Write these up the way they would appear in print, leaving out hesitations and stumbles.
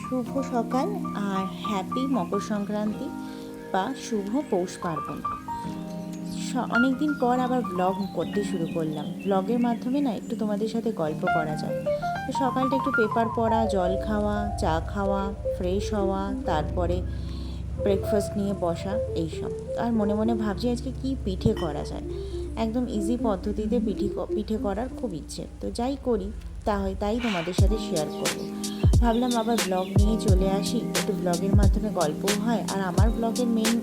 শুভ সকাল আর হ্যাপি মকর সংক্রান্তি বা শুভ পৌষ পার্বণ। অনেক দিন পর আবার ব্লগ করতে শুরু করলাম। ব্লগের মাধ্যমে না একটু তোমাদের সাথে গল্প করা যায়। তো সকালটা একটু পেপার পড়া, জল খাওয়া, চা খাওয়া, ফ্রেশ হওয়া, তারপরে ব্রেকফাস্ট নিয়ে বসা, এইসব। আর মনে মনে ভাবছি আজকে কি পিঠে করা যায়। একদম ইজি পদ্ধতিতে পিঠে করার খুব ইচ্ছে। তো যাই করি তাই তোমাদের সাথে শেয়ার করব। ভাবলাম আবার ব্লগ নিয়ে চলে আসি, একটু ব্লগের মাধ্যমে গল্পও হয়। আর আমার ব্লগের মেইন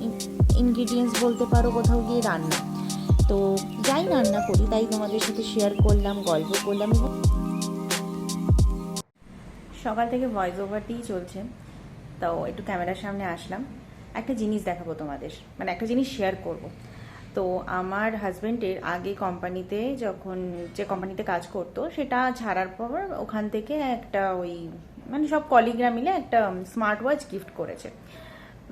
ইনগ্রিডিয়েন্টস বলতে পারো কোথাও গিয়ে রান্না। তো যাই রান্না করি তাই তোমাদের সাথে শেয়ার করলাম, গল্প করলাম। এবং সকাল থেকে ভয়েস ওভারটিই চলছে, তো একটু ক্যামেরার সামনে আসলাম। একটা জিনিস দেখাবো তোমাদের, মানে একটা জিনিস শেয়ার করব। তো আমার হাজব্যান্ডের আগে কোম্পানিতে যে কোম্পানিতে কাজ করতো, সেটা ছাড়ার পর ওখান থেকে একটা মানে সব কলিগরা মিলে একটা স্মার্ট ওয়াচ গিফট করেছে।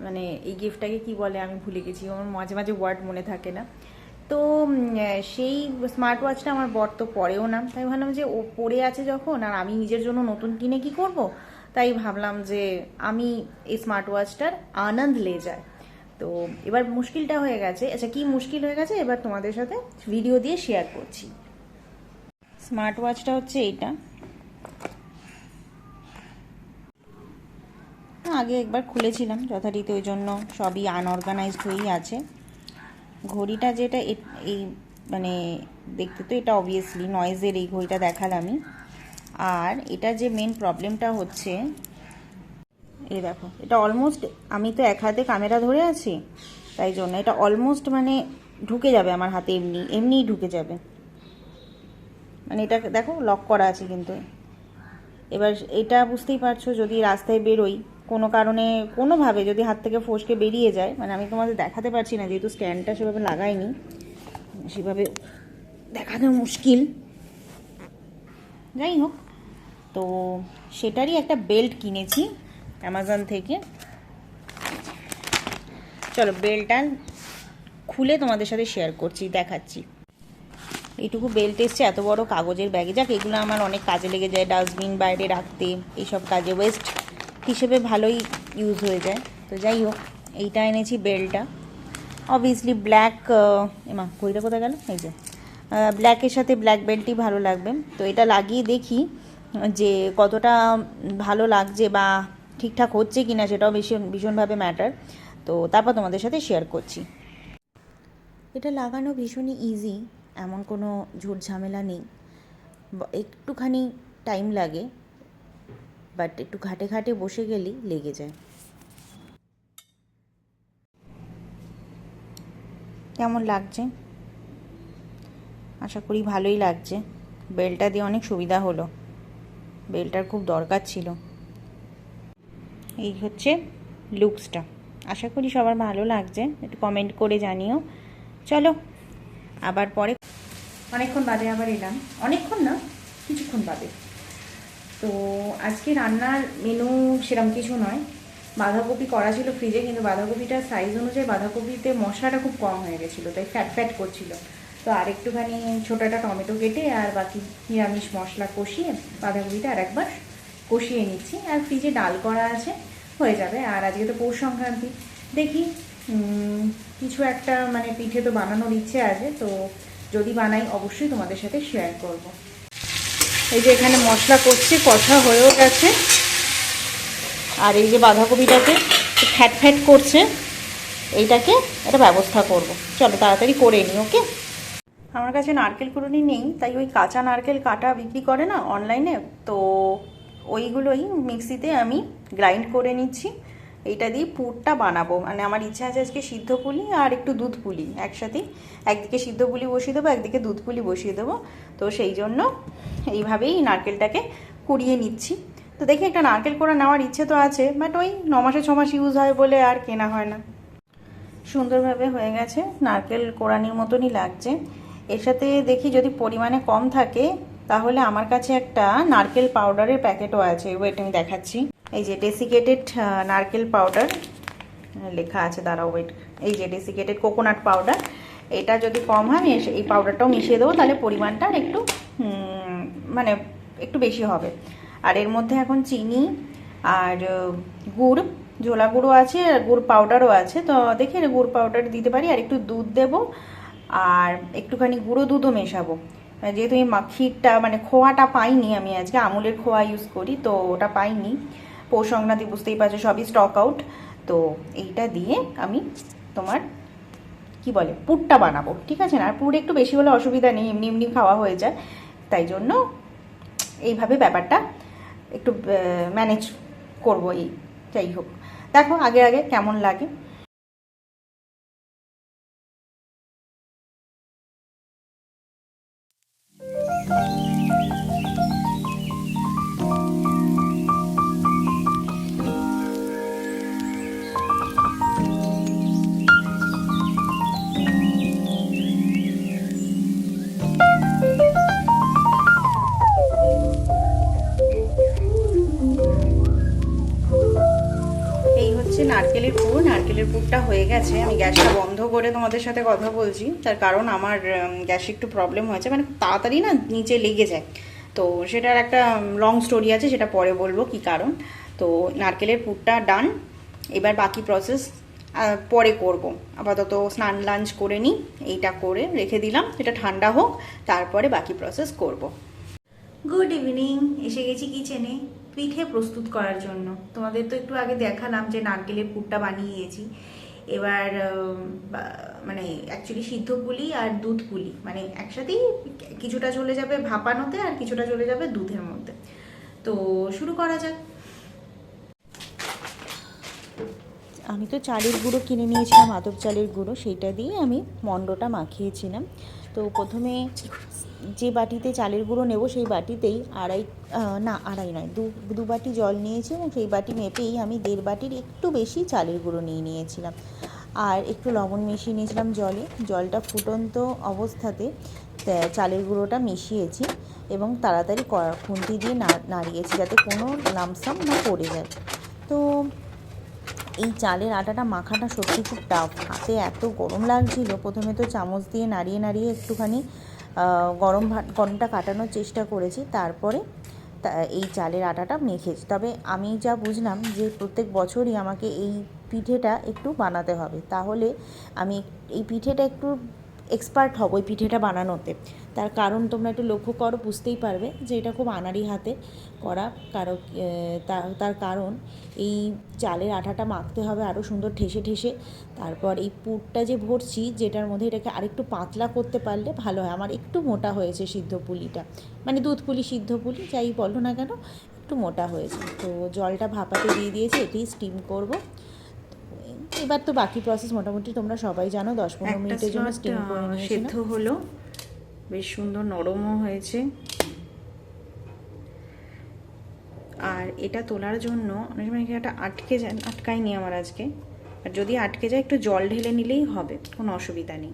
মানে এই গিফটটাকে কি বলে আমি ভুলে গেছি, আমার মাঝে মাঝে ওয়ার্ড মনে থাকে না। তো সেই স্মার্ট ওয়াচটা আমার বর তো পরেও না, তাই ভাবলাম যে ও পরে আছে যখন, আর আমি নিজের জন্য নতুন কিনে কি করব, তাই ভাবলাম যে আমি এই স্মার্ট ওয়াচটার আনন্দ লে যাই। তো এবার মুশকিলটা হয়ে গেছে। আচ্ছা, কি মুশকিল হয়ে গেছে এবার তোমাদের সাথে ভিডিও দিয়ে শেয়ার করছি। স্মার্ট ওয়াচটা হচ্ছে এইটা। আগে একবার খুলেছিলাম যথারীতি, ওই জন্য সবই আনঅর্গানাইজড হয়েই আছে। ঘড়িটা যেটা এই মানে দেখতে তো এটা অবভিয়াসলি নয়েজের এই ঘড়িটা দেখালামই। আর এটা যে মেন প্রবলেমটা হচ্ছে, এই দেখো, এটা অলমোস্ট, আমি তো এক হাতে ক্যামেরা ধরে আছি, তাই জন্য এটা অলমোস্ট মানে ঢুকে যাবে আমার হাতে, এমনিই ঢুকে যাবে। মানে এটা দেখো লক করা আছে, কিন্তু এবার এটা বুঝতেই পারছো, যদি রাস্তায় বেরোই কোনো কারণে কোনোভাবে যদি হাত থেকে ফসকে বেরিয়ে যায়, মানে আমি তোমাদের দেখাতে পারছি না যেহেতু স্ট্যান্ডটা সেভাবে লাগাইনি, সেভাবে দেখানো মুশকিল। যাই হোক, তো সেটারই একটা বেল্ট কিনেছি অ্যামাজন থেকে। চলো বেল্টটা খুলে তোমাদের সাথে শেয়ার করছি, দেখাচ্ছি। এইটুকু বেল্ট এসছে এত বড় কাগজের ব্যাগে। যাক, এগুলো আমার অনেক কাজে লেগে যায়, ডাস্টবিন বাইরে রাখতে, এইসব কাজে ওয়েস্ট হিসেবে ভালোই ইউজ হয়ে যায়। তো যাই হোক, এইটা এনেছি বেল্টটা। অবভিয়াসলি ব্ল্যাক, এমা ঘড়িটা কোথায় গেল, এই যে ব্ল্যাকের সাথে ব্ল্যাক বেল্টই ভালো লাগবে। তো এটা লাগিয়ে দেখি যে কতটা ভালো লাগছে বা ঠিকঠাক হচ্ছে কিনা, সেটাও ভীষণভাবে ম্যাটার। তো তারপর তোমাদের সাথে শেয়ার করছি। এটা লাগানো ভীষণই ইজি, এমন কোনো ঝুট ঝামেলা নেই। একটুখানি টাইম লাগে, বাট একটু ঘাটে ঘাটে বসে গেলেই লেগে যায়। কেমন লাগছে? আশা করি ভালোই লাগছে। বেল্টটা দিয়ে অনেক সুবিধা হলো, বেল্টটার খুব দরকার ছিল। এই হচ্ছে লুকসটা। আশা করি সবার ভালো লাগছে, একটু কমেন্ট করে জানিও। চলো আবার পরে, অনেকক্ষণ বাদে আবার এলাম, অনেকক্ষণ না কিছুক্ষণ বাদে। তো আজকে রান্নার মেনু সেরকম কিছু নয়। বাঁধাকপি করা ছিল ফ্রিজে, কিন্তু বাঁধাকপিটার সাইজ অনুযায়ী বাঁধাকপিতে মশলাটা খুব কম হয়ে গেছিলো, তাই ফ্যাট ফ্যাট করছিল। তো আর একটুখানি ছোটো একটা টমেটো কেটে আর বাকি নিরামিষ মশলা কষিয়ে বাঁধাকপিটা আর একবার কষিয়ে নিচ্ছি। আর ফ্রিজে ডাল করা আছে, হয়ে যাবে। আর আজকে তো পৌষ সংক্রান্তি, দেখি কিছু একটা মানে পিঠে তো বানানোর ইচ্ছে আছে, তো যদি বানাই অবশ্যই তোমাদের সাথে শেয়ার করব। এই যে এখানে মশলা করছি, কষা হয়েও গেছে। আর এই যে বাঁধাকপিটাকে ফ্যাট ফ্যাট করছে, এইটাকে একটা ব্যবস্থা করব। চলো তাড়াতাড়ি করে নিই। ওকে, আমার কাছে নারকেল কুড়ুনি নেই, তাই ওই কাঁচা নারকেল কাটা বিক্রি করে না অনলাইনে, তো ওইগুলোই মিক্সিতে আমি গ্রাইন্ড করে নিচ্ছি। এইটা দিয়ে পুরটা বানাবো। মানে আমার ইচ্ছা আছে আজকে সিদ্ধ পুলি আর একটু দুধ পুলি একসাথেই, একদিকে সিদ্ধ পুলি বসিয়ে দেবো, একদিকে দুধ পুলি বসিয়ে দেবো। তো সেই জন্য এইভাবেই নারকেলটাকে কুড়িয়ে নিচ্ছি। তো দেখি, একটা নারকেল কোড়া নেওয়ার ইচ্ছে তো আছে, বাট ওই 9 মাসে 6 মাস ইউজ হয় বলে আর কেনা হয় না। সুন্দরভাবে হয়ে গেছে, নারকেল কোড়ানির মতনই লাগছে। এর সাথে দেখি যদি পরিমাণে কম থাকে, তাহলে আমার কাছে একটা নারকেল পাউডারের প্যাকেটও আছে, ওয়েট আমি দেখাচ্ছি। এই যে ডেসিকেটেড নারকেল পাউডার লেখা আছে, দাঁড়াও ওয়েট, এই যে ডেসিকেটেড কোকোনাট পাউডার। এটা যদি কম হয় আমি এই পাউডারটাও মিশিয়ে দেবো, তাহলে পরিমাণটা একটু মানে একটু বেশি হবে। আর এর মধ্যে এখন চিনি, আর গুড়, ঝোলা গুঁড়ো আছে আর গুড় পাউডারও আছে, তো দেখে গুড় পাউডার দিতে পারি। আর একটু দুধ দেবো আর একটুখানি গুঁড়ো দুধও মেশাবো। যেহেতু এই ক্ষীরটা মানে খোয়াটা পাইনি, আমি আজকে আমুলের খোয়া ইউজ করি, তো ওটা পাইনি। পৌষ সংক্রান্তি বুঝতেই পারছো সবই স্টক আউট। তো এইটা দিয়ে আমি তোমার কি বলে পুরটা বানাবো, ঠিক আছে না? আর পুর একটু বেশি হলে অসুবিধা নেই, এমনি এমনি খাওয়া হয়ে যায়, তাই জন্য এইভাবে ব্যাপারটা একটু ম্যানেজ করবো। এই যাই হোক, দেখো আগে আগে কেমন লাগে। এই হচ্ছে নারকেলের পুর। নারকেলের পুরটা হয়ে গেছে, আমি গ্যাসটা বন্ধ করে তোমাদের সাথে কথা বলছি, তার কারণ আমার গ্যাসে একটু প্রবলেম হয়েছে, মানে খুব তাড়াতাড়ি না নিচে লেগে যায়। তো সেটার একটা লং স্টোরি আছে, সেটা পরে বলবো কি কারণ। তো নারকেলের পুরটা ডান, এবার বাকি প্রসেস পরে করব। আপাতত স্নান লাঞ্চ করে নিই, এইটা করে রেখে দিলাম, এটা ঠান্ডা হোক, তারপরে বাকি প্রসেস করব। গুড ইভিনিং, এসে গেছি কিচেনে পিঠে প্রস্তুত করার জন্য। তোমাদের তো একটু আগে দেখালাম যে নারকেলের পুরটা বানিয়েছি। এবার মানে অ্যাকচুয়ালি সিদ্ধ পুলি আর দুধ পুলি মানে একসাথেই কিছুটা চলে যাবে ভাপানোতে আর কিছুটা চলে যাবে দুধের মধ্যে। তো শুরু করা যাক। আমি তো চালের গুঁড়ো কিনে নিয়েছিলাম, আতপ চালের গুঁড়ো, সেইটা দিয়ে আমি মণ্ডটা মাখিয়েছিলাম। তো প্রথমে যে বাটিতে চালের গুঁড়ো নেব সেই বাটিতেই আড়াই নয়, দু বাটি জল নিয়েছি, এবং সেই বাটি মেপেই আমি 1.5 বাটির একটু বেশি চালের গুঁড়ো নিয়েছিলাম। আর একটু লবণ মিশিয়ে নিয়েছিলাম জলে। জলটা ফুটন্ত অবস্থাতে চালের গুঁড়োটা মিশিয়েছি এবং তাড়াতাড়ি খুন্তি দিয়ে নাড়িয়েছি যাতে কোনো লামসাম না পড়ে যায়। তো এই চালের আটাটা মাখাটা সত্যি খুব টাফ, হাতে এত গরম লাগছিল। প্রথমে তো চামচ দিয়ে নাড়িয়ে নাড়িয়ে একটুখানি গরমটা কাটানোর চেষ্টা করেছি, তারপরে এই চালের আটাটা মেখেছি। তবে আমি যা বুঝলাম যে প্রত্যেক বছরই আমাকে এই পিঠেটা একটু বানাতে হবে, তাহলে আমি এই পিঠেটা একটু এক্সপার্ট হব ওই পিঠেটা বানানোতে। তার কারণ তোমরা একটু লক্ষ্য করো, বুঝতেই পারবে যে এটা খুব আনাড়ি হাতে করা। তার কারণ এই চালের আটাটা মাখতে হবে আরও সুন্দর ঠেসে ঠেসে। তারপর এই পুরটা যে ভরছি যেটার মধ্যে, এটাকে আরেকটু পাতলা করতে পারলে ভালো হয়। আমার একটু মোটা হয়েছে সিদ্ধ পুলিটা, মানে দুধ পুলি সিদ্ধ পুলি যাই বলো না কেন, একটু মোটা হয়েছে। তো জলটা ভাপাতে দিয়ে দিয়েছি, এটাই স্টিম করব। এবার তো বাকি প্রসেস মোটামুটি তোমরা সবাই জানো। 10-15 মিনিটের জন্য স্টিম করে নিয়েছি। সেদ্ধ হলো, বেশ সুন্দর নরমও হয়েছে। আর এটা তোলার জন্য অনেক সময় এটা আটকায়নি আমার আজকে। আর যদি আটকে যায় একটু জল ঢেলে নিলেই হবে, কোনো অসুবিধা নেই।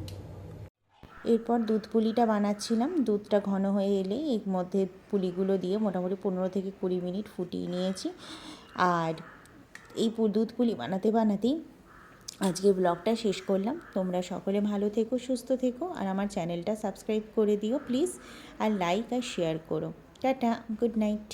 এরপর দুধ পুলিটা বানাচ্ছিলাম। দুধটা ঘন হয়ে এলে এর মধ্যে পুলিগুলো দিয়ে মোটামুটি 15 থেকে 20 মিনিট ফুটিয়ে নিয়েছি। আর এই দুধ পুলি বানাতেই আজকের ব্লগটা শেষ করলাম। তোমরা সকলে ভালো থেকো, সুস্থ থেকো, আর আমার চ্যানেলটা সাবস্ক্রাইব করে দিও প্লিজ, আর লাইক আর শেয়ার করো। Tata, good night.